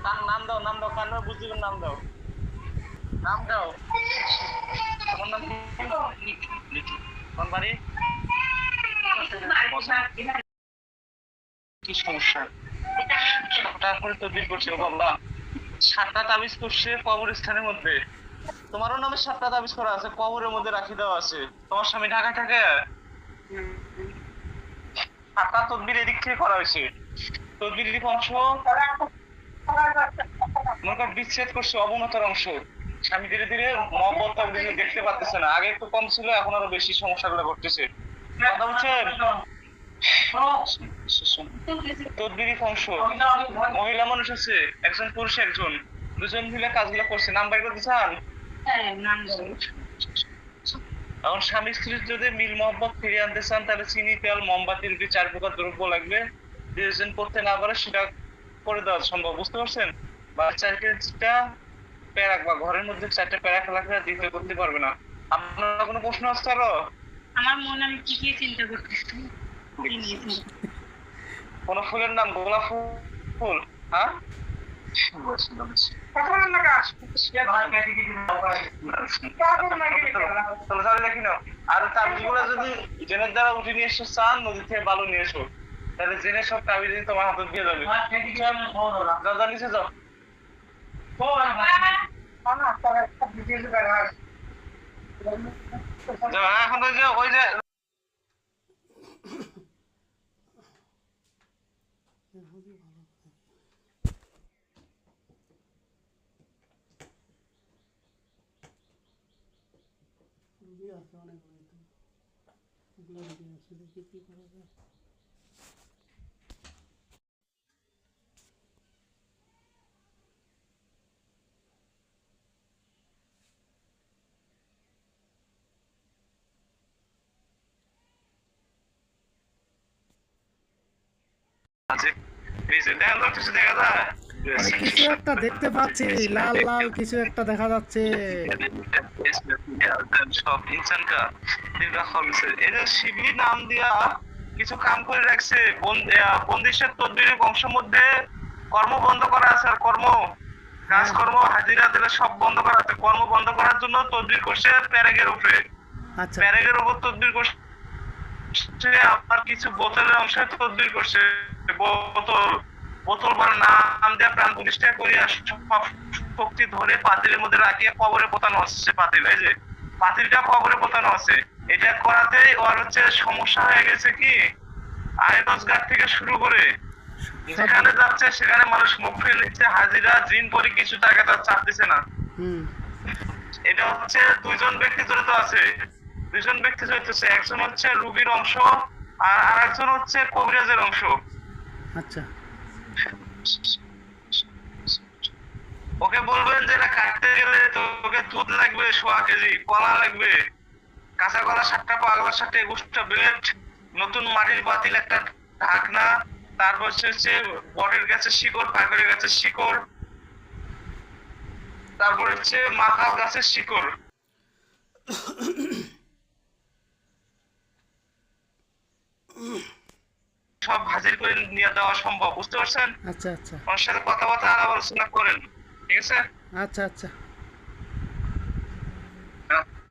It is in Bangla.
নাম দাও কান্না বুঝিবেন নাম দাও তোমার নাম কোন বাড়ি কি সমস্যা সাতটা করে তদবির করছে বাবা 7টা তাবিজ করছে কবরস্থানের মধ্যে তোমারও নামে 7টা তাবিজ করা আছে কবরের মধ্যে রাখি দেওয়া আছে তোমার স্বামী ঢাকায় থাকে 7টা তদবির এদিক থেকে করা হয়েছে তদবির অংশ মনে কর বিচ্ছেদ করছে অবনতার অংশ স্বামী ধীরে ধীরে মহব্বত দেখতে পারতেছে না আগে একটু কম ছিল এখন আরো বেশি সমস্যাগুলো ঘটতেছে কথা বলছেন তদবির অংশ মহিলা মানুষ আছে একজন পুরুষ একজন দুজন মিলে কাজগুলো করছে নাম বাইর করতে চান এখন স্বামী স্ত্রীর যদি মিল মহব্বত ফিরিয়ে আনতে চান তাহলে চিনি তেল মোমবাতি রুটি 4 প্রকার দ্রব্য লাগবে যেজন করতে না পারে সেটা করে দেওয়া সম্ভব বুঝতে পারছেন বা 4টা প্যারাক বা ঘরের মধ্যে 4টা প্যারাক লাগলে দিতে করতে পারবে না আপনার কোনো প্রশ্ন আছে আরো আমার মনে আমি কি চিন্তা করতেছি কোন ফুলের নাম গোলাপ ফুল হ্যাঁ আর তাবিজগুলো যদি জেনের দ্বারা উঠে নিয়ে এসে চান নদী থেকে বালু নিয়ে এসো তাহলে জেনে সব তাবিজ তোমার হাতে দিয়ে যাবে দাদা নিচে যাও এখন ওই যে আছে অনেক এগুলো আছে দেখি কি করা যায় কিছু একটা দেখতে পাচ্ছি লাল লাল কিছু একটা দেখা যাচ্ছে সব ইনসানকা এদের শিবির নাম দিয়া কিছু কাম করে রাখছে বন্দিশের তদবিরের অংশের মধ্যে কর্ম বন্ধ করা আছে আর কাজকর্ম হাজিরা দিলে সব বন্ধ করা আছে কর্ম বন্ধ করার জন্য তদবির করছে প্যারেগের উপরে আচ্ছা প্যারেগের উপর তদবির করছে আবার কিছু বোতলের অংশে তদবির করছে বোতল মানে নাম দেওয়া প্রাণ প্রতিষ্ঠা করিয়া সব শক্তি ধরে পাতিলের মধ্যে রাখিয়া কবরে পোতানো হচ্ছে পাতিল এই যে পাতিলটা কবরে পোতানো আছে এটা করাতেই ওর হচ্ছে সমস্যা হয়ে গেছে কি আয় রোজগার থেকে শুরু করে যেখানে যাচ্ছে সেখানে মানুষ মুখ ফেলে নিচ্ছে হাজিরা জিন পরি কিছু টাকা তার চাপ দিচ্ছে না এটা হচ্ছে দুইজন ব্যক্তি জড়িত আছে দুইজন ব্যক্তি জড়িত আছে একজন হচ্ছে রুগীর অংশ আর আরেকজন হচ্ছে কবিরাজের অংশ আচ্ছা ওকে বলবেন যে এটা কাটতে গেলে তোকে দুধ লাগবে 1.5 কেজি কলা লাগবে কাঁচা কলা 7টা পাকা কলা 7টা 21টা ব্লেড নতুন মাটির বাতিল একটা ঢাকনা তারপর হচ্ছে বটের গাছের শিকড় পাকড়ের গাছের শিকড় তারপর হচ্ছে মাকাল গাছের শিকড় সব হাজির করে নিয়ে দেওয়া সম্ভব বুঝতে পারছেন আচ্ছা আচ্ছা ওর সাথে কথাবার্তা আলাপ আলোচনা করেন ঠিক আছে আচ্ছা আচ্ছা